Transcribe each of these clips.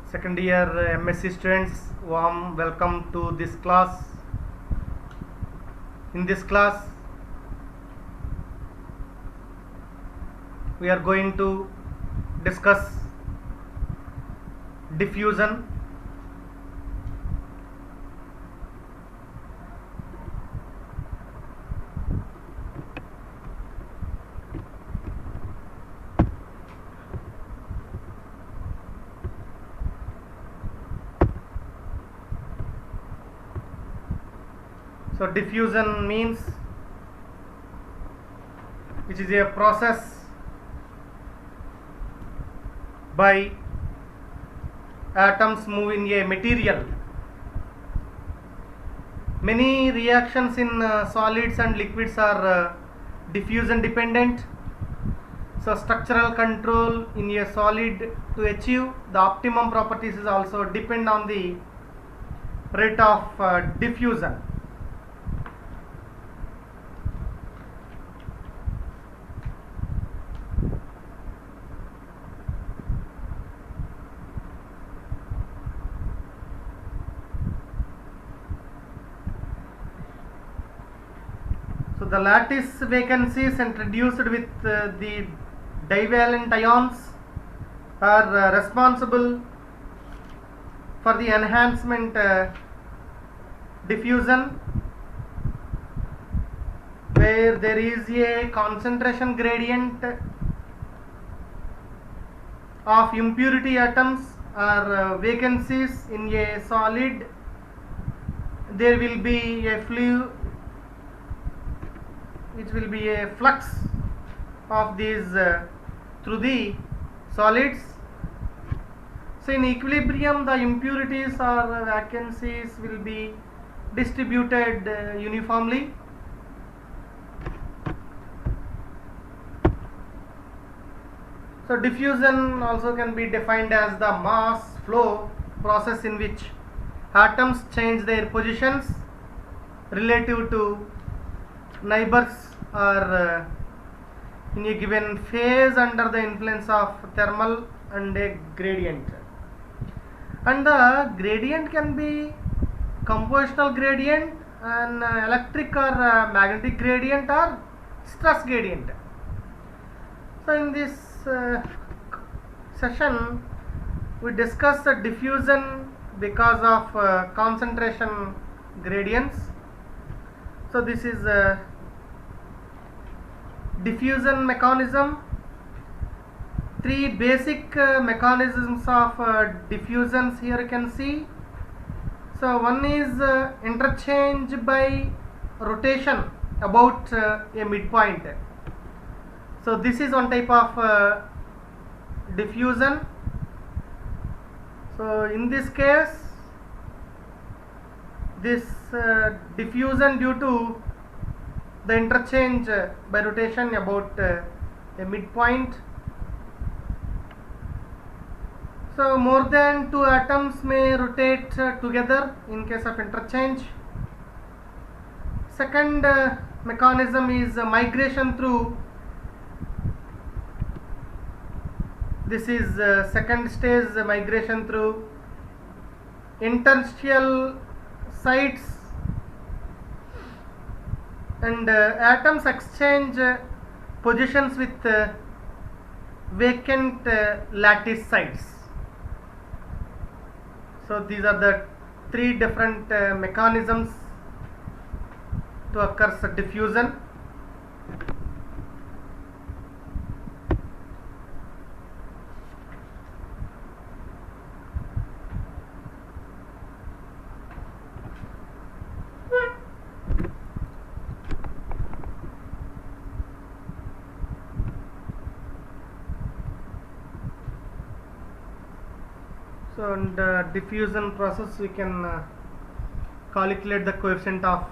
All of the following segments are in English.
Second year MSc students, warm welcome to this class. In this class we are going to discuss diffusion. So diffusion means which is a process by atoms move in a material. Many reactions in solids and liquids are diffusion dependent. So structural control in a solid to achieve the optimum properties is also depend on the rate of diffusion. So the lattice vacancies introduced with the divalent ions are responsible for the enhancement diffusion, where there is a concentration gradient of impurity atoms or vacancies in a solid. There will be a fluid which will be a flux of these through the solids. So in equilibrium the impurities or vacancies will be distributed uniformly. So diffusion also can be defined as the mass flow process in which atoms change their positions relative to neighbors or in a given phase under the influence of thermal and a gradient. And the gradient can be compositional gradient, and electric or magnetic gradient, or stress gradient. So in this session we discuss the diffusion because of concentration gradients. So this is diffusion mechanism. Three basic mechanisms of diffusions here you can see. So one is interchange by rotation about a midpoint. So this is one type of diffusion. So in this case, this diffusion due to the interchange by rotation about a midpoint. So more than two atoms may rotate together in case of interchange. Second mechanism is migration through. This is second stage migration through interstitial sites, and atoms exchange positions with vacant lattice sites. So these are the three different mechanisms to occur diffusion. So in the diffusion process we can calculate the coefficient of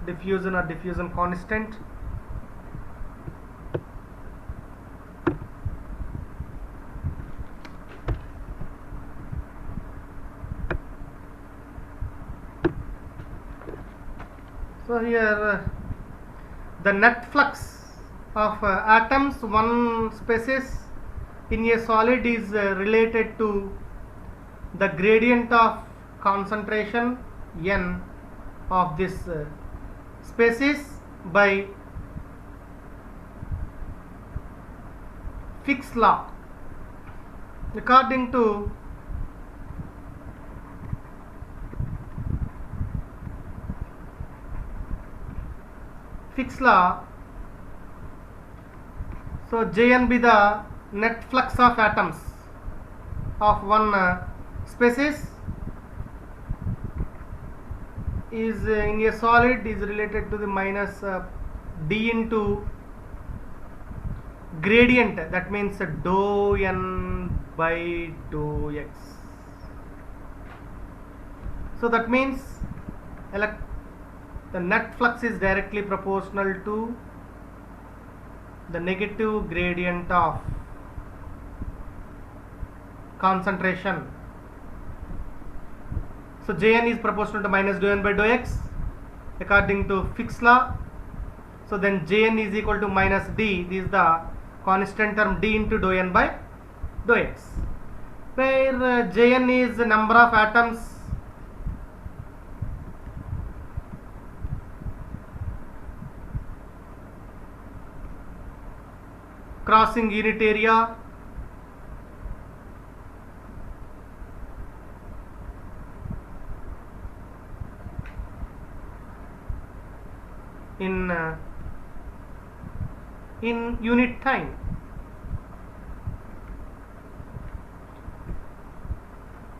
diffusion or diffusion constant. So here the net flux of atoms one species in a solid is related to the gradient of concentration n of this species by Fick's law. According to Fick's law, so Jn be the net flux of atoms of one species is in a solid is related to the minus d into gradient, that means dou n by dou x. So that means the net flux is directly proportional to the negative gradient of concentration. So Jn is proportional to minus dou n by dou x according to Fick's law. So then Jn is equal to minus d. This is the constant term d into dou n by dou x, where Jn is the number of atoms crossing unit area in unit time.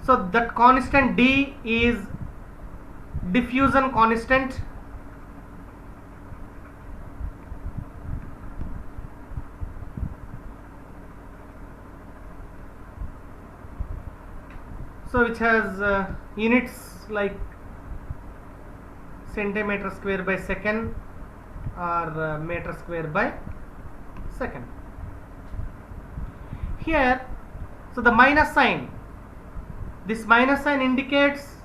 So that constant d is diffusion constant, so which has units like centimeter square by second or meter square by second. Here, so the minus sign, this minus sign indicates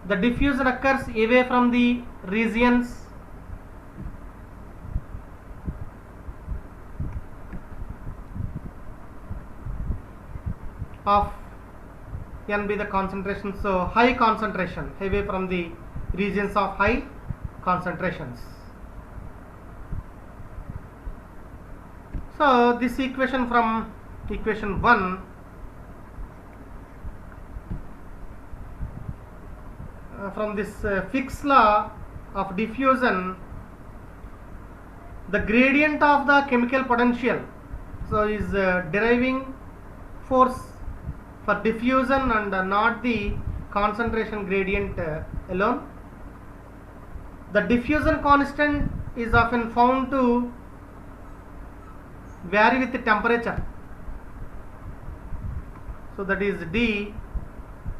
the diffusion occurs away from the regions of n be the concentration, so high concentration, away from the regions of high concentrations. So this equation from equation 1 from this Fick's law of diffusion, the gradient of the chemical potential, so is deriving force for diffusion and not the concentration gradient alone. The diffusion constant is often found to vary with the temperature, so that is d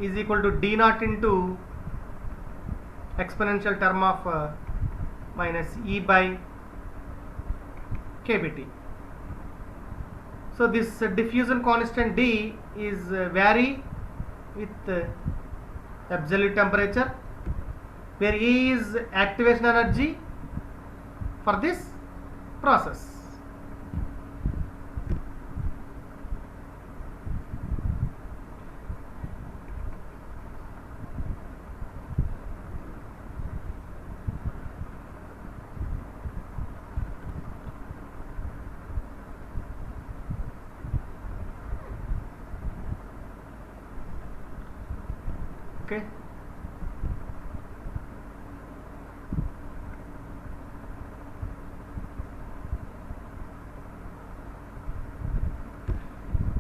is equal to d naught into exponential term of minus E by kBT. So this diffusion constant d is vary with absolute temperature, where E is activation energy for this process. Okay.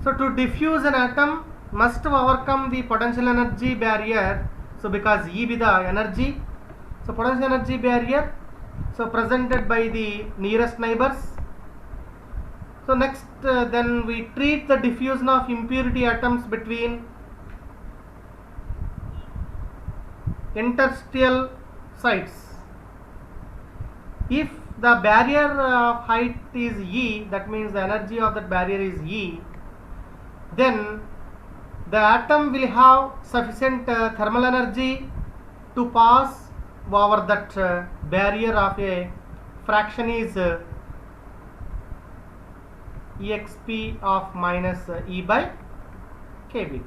So to diffuse an atom must overcome the potential energy barrier. So because E be the energy, so potential energy barrier, so presented by the nearest neighbors. So next then we treat the diffusion of impurity atoms between interstitial sites. If the barrier of height is E, that means the energy of that barrier is E, then the atom will have sufficient thermal energy to pass over that barrier of a fraction is exp of minus E by kBT.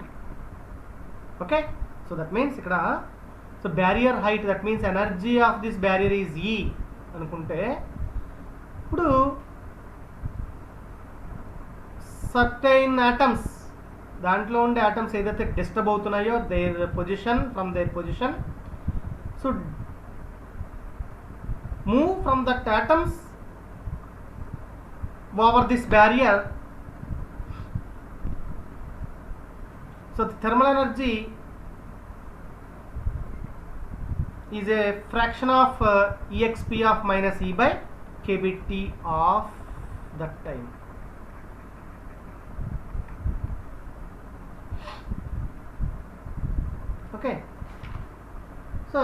Okay, so that means ikkada, so barrier height, that means energy of this barrier is E anukunte, ఇప్పుడు certain atoms, దాంట్లో ఉండే atoms ఏదైతే disturb అవుతున్నాయో their position, from their position, so move from that atoms over this barrier. So the thermal energy is a fraction of exp of minus E by kBT of that time. Okay, so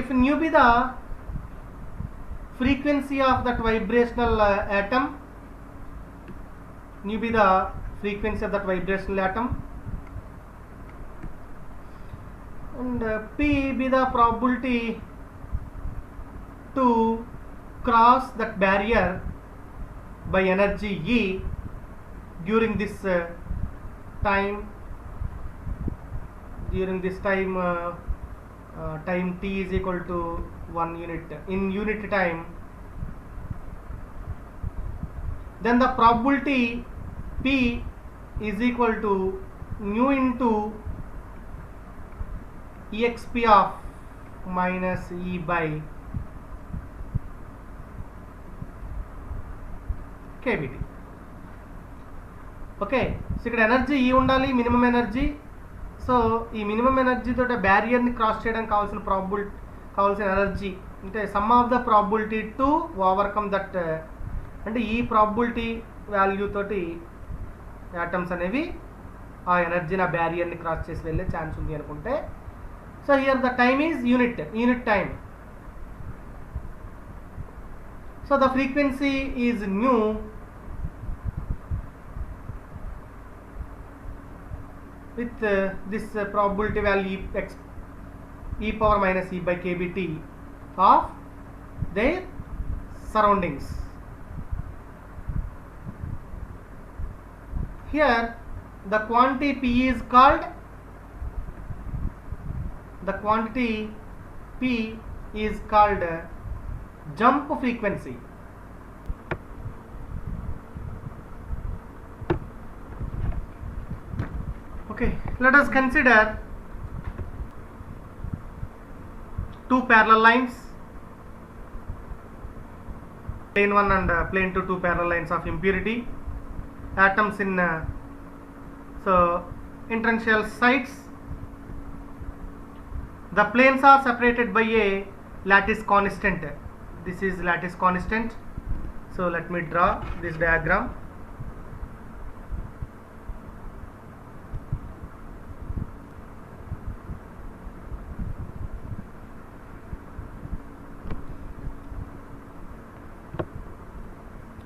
if nu be the frequency of that vibrational atom, nu be the frequency of that vibrational atom, and P be the probability to cross that barrier by energy E during this time, time t is equal to 1 unit in unit time, then the probability P is equal to nu into exp of minus E by kBT. Okay, so ఇక్కడ energy ఈ ఉండాలి, minimum energy. So ఈ minimum energy తోటి బ్యారియర్ని cross చేయడానికి కావాల్సిన energy అంటే some of the probability to overcome that, అంటే ఈ ప్రాబిలిటీ వాల్యూ తోటి యాటమ్స్ అనేవి ఆ ఎనర్జీని, ఆ బ్యారియర్ని క్రాస్ చేసి వెళ్ళే ఛాన్స్ ఉంది అనుకుంటే, so here the time is unit time. So the frequency is new with this probability value e power minus E by kBT of their surroundings. Here the quantity P is called jump frequency. Okay, let us consider two parallel lines, plane 1 and plane 2, two parallel lines of impurity, atoms in so internicial sites. The planes are separated by a lattice constant. This is lattice constant. So let me draw this diagram.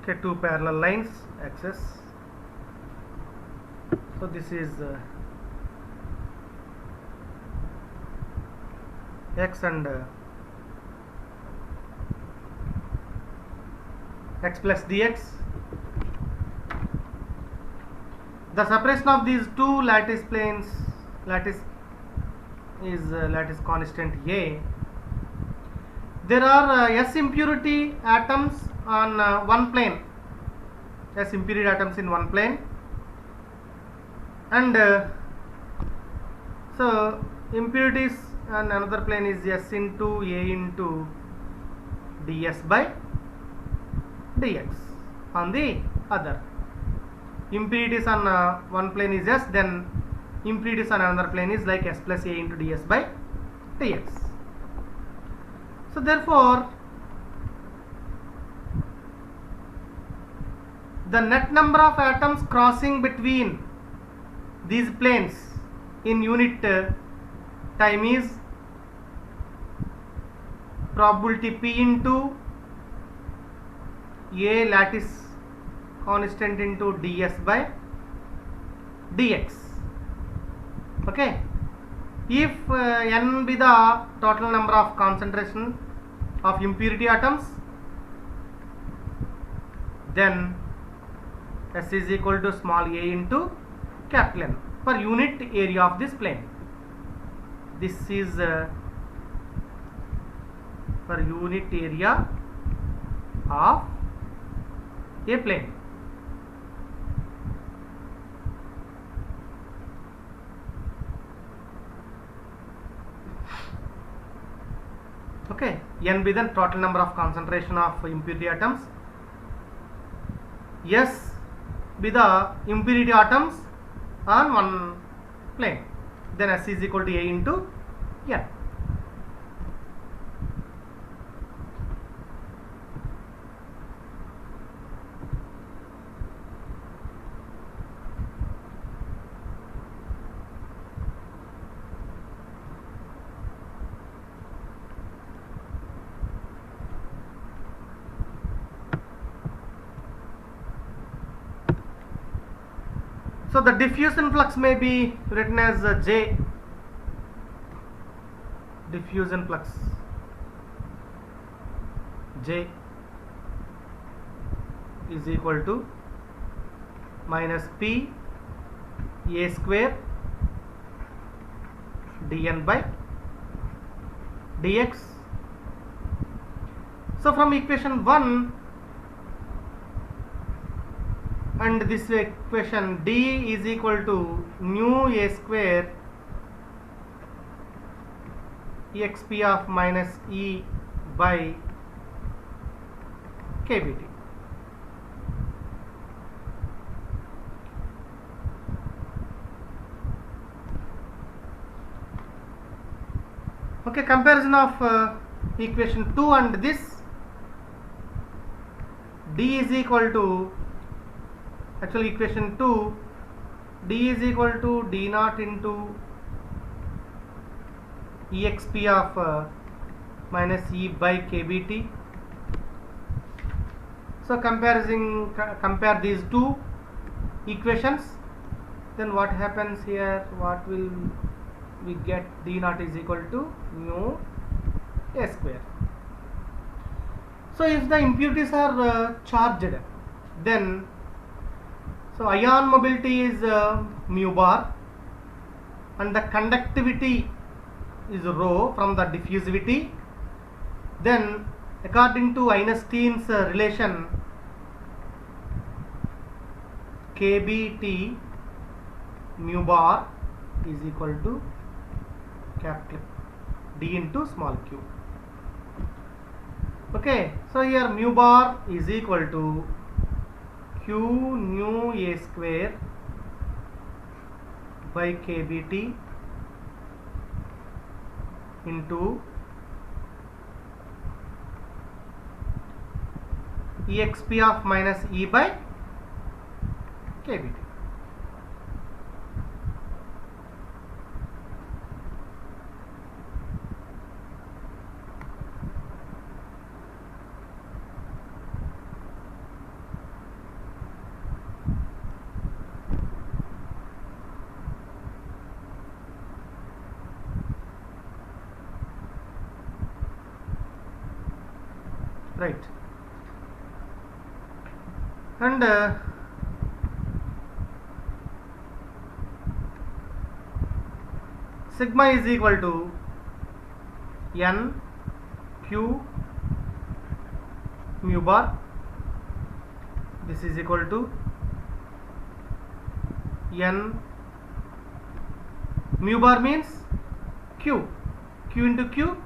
Okay, two parallel lines, axis. So this is x and x plus dx. The separation of these two lattice planes, lattice is lattice constant A. There are S impurity atoms on one plane, S impurity atoms in one plane, and so impurities on another plane is S into A into ds by dx on the other. Impurities on one plane is S, then impurities on another plane is like S plus A into ds by dx. So therefore the net number of atoms crossing between these planes in unit time is probability P into A lattice constant into ds by dx. Okay, if n be the total number of concentration of impurity atoms, then S is equal to small a into capital N per unit area of this plane. this is per unit area of a plane. Okay, n be the total number of concentration of impurity atoms, S be the impurity atoms on one plane, then S is equal to A into n. So the diffusion flux may be written as J, diffusion flux J is equal to minus P A square dN by dx. So from equation 1 and this equation, D is equal to mu A square exp of minus E by kBT. Okay, comparison of equation 2 and this, D is equal to, actually equation 2, D is equal to D naught into exp of minus E by kBT. So compare these two equations, then what happens here, what will we get? D naught is equal to mu A square. So if the impurities are charged, then so ion mobility is mu bar and the conductivity is rho from the diffusivity. Then according to Einstein's relation, kBT mu bar is equal to capital D into small q. Okay, so here mu bar is equal to Q nu A square by kBT into exp of minus E by kBT. Right, and sigma is equal to N Q mu bar. This is equal to N mu bar means Q into Q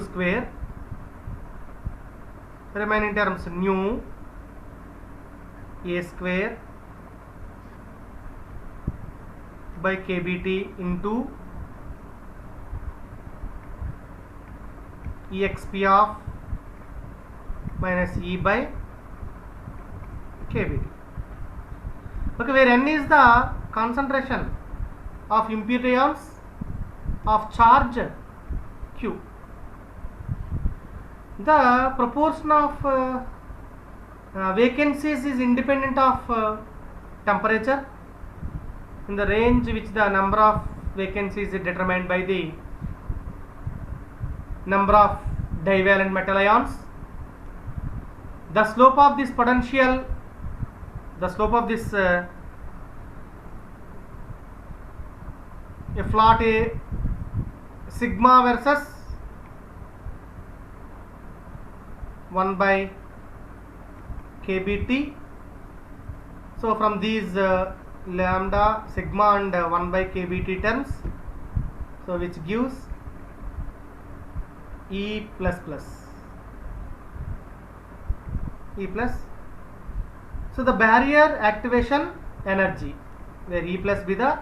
square, remaining terms nu A square by kBT into exp of minus E by kBT. Okay, where N is the concentration of impurity ions of charge Q. The proportion of vacancies is independent of temperature. In the range which the number of vacancies is determined by the number of divalent metal ions. The slope of this potential, the slope of this a plot a sigma versus 1 by kBt. So from these lambda, sigma and 1 by kBt terms, so which gives E plus plus E plus. So the barrier activation energy, where E plus be the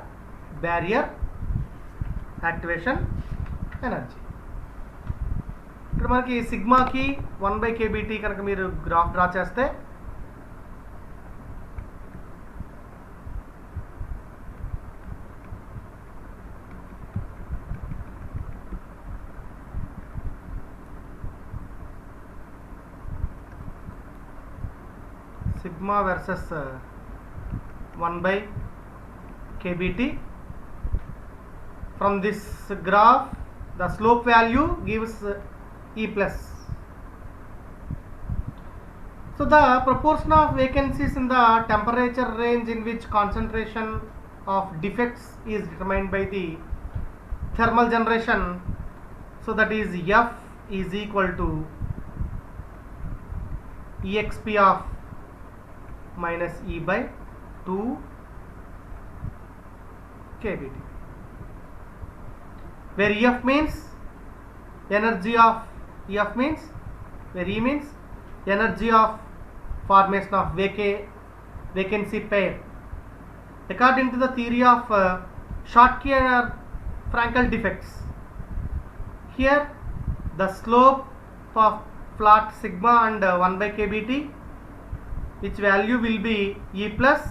barrier activation energy. ఇక్కడ మనకి సిగ్మాకి 1 by kBt కనుక మీరు graph draw చేస్తే sigma versus 1 by kBt. From this graph, the slope value gives E plus. So the proportion of vacancies in the temperature range in which concentration of defects is determined by the thermal generation. So that is F is equal to exp of minus E by 2 kBt, where EF means energy of where E means energy of formation of vacancy pair. According to the theory of Schottky or Frankel defects, here the slope of plot sigma and 1 by kBt, which value will be E plus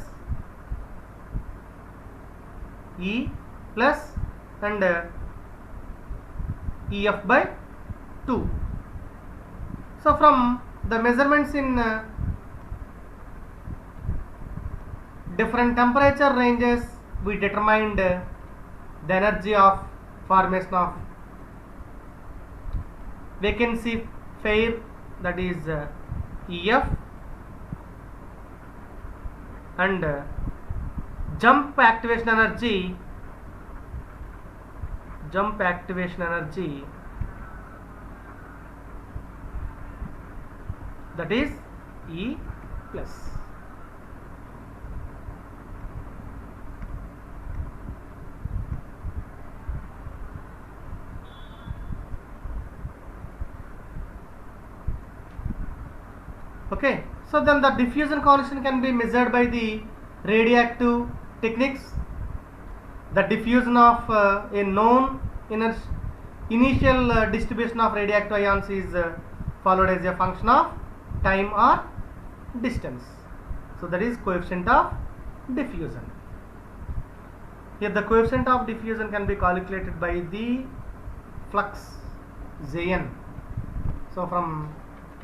and EF by 2. So from the measurements in different temperature ranges, we determined the energy of formation of vacancy pair, that is EF, and jump activation energy that is E plus. Okay, so then the diffusion coefficient can be measured by the radioactive techniques. The diffusion of a known initial distribution of radioactive ions is followed as a function of time or distance. So that is coefficient of diffusion. Here the coefficient of diffusion can be calculated by the flux Jn. So from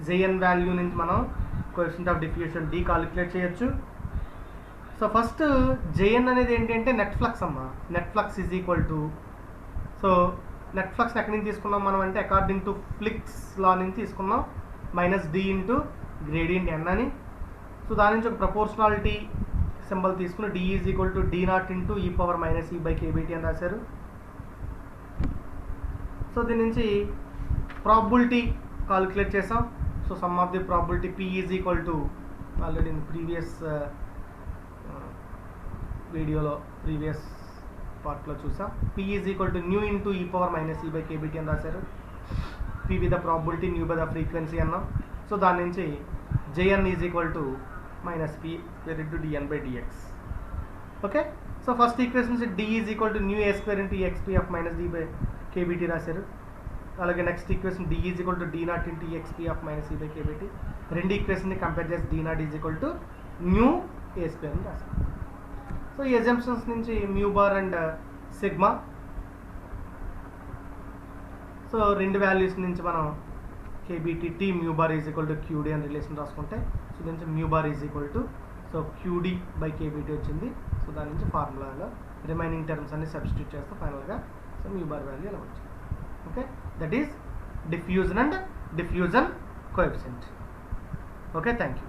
Jn value నుంచి మనం coefficient of diffusion D calculate చేయొచ్చు. So first Jn అనేది ఏంటంటే net flux అమ్మా. Net flux is equal to, so net flux ఎక్కడి నుంచి తీసుకున్నాం మనం అంటే అకార్డింగ్ టు ఫ్లిక్స్ లా నుంచి తీసుకున్నాం, minus D into gradient n అని. సో దాని నుంచి ఒక ప్రపోర్షనాలిటీ సింబల్ తీసుకుని D is equal to D naught into e power minus E by KBT అని రాశారు. సో దీని నుంచి ప్రాబబిలిటీ కాలిక్యులేట్ చేసాం. So sum of the probability P is equal to, already in previous వీడియోలో ప్రీవియస్ పార్ట్లో చూసాం, P is equal to nu into e power minus E by KBT అని రాశారు. P with the probability, nu by the frequency అన్నాం. So దాని నుంచి J N is equal to minus P square into D N by D X. Okay, so first equation నుంచి D is equal to nu A square into exp of minus D by K B T రాశారు. అలాగే next equation D is equal to D naught into exp of minus E by K B T. రెండు ఈక్వేషన్ని compare చేసి D naught is equal to nu A square అని రాశారు. So ఈ assumptions నుంచి mu bar and sigma, so రెండు values నుంచి మనం KBT T mu bar is equal to QD అని రిలేషన్ రాసుకుంటే, సో దాని నుంచి mu bar is equal to, so QD by KBT వచ్చింది. సో దాని నుంచి ఫార్ములాలో రిమైనింగ్ టర్మ్స్ అన్ని సబ్స్టిట్యూట్ చేస్తే ఫైనల్గా సో మ్యూ బార్ వాల్యూ అలా వచ్చింది. Okay, that is diffusion and diffusion coefficient. Okay, thank you.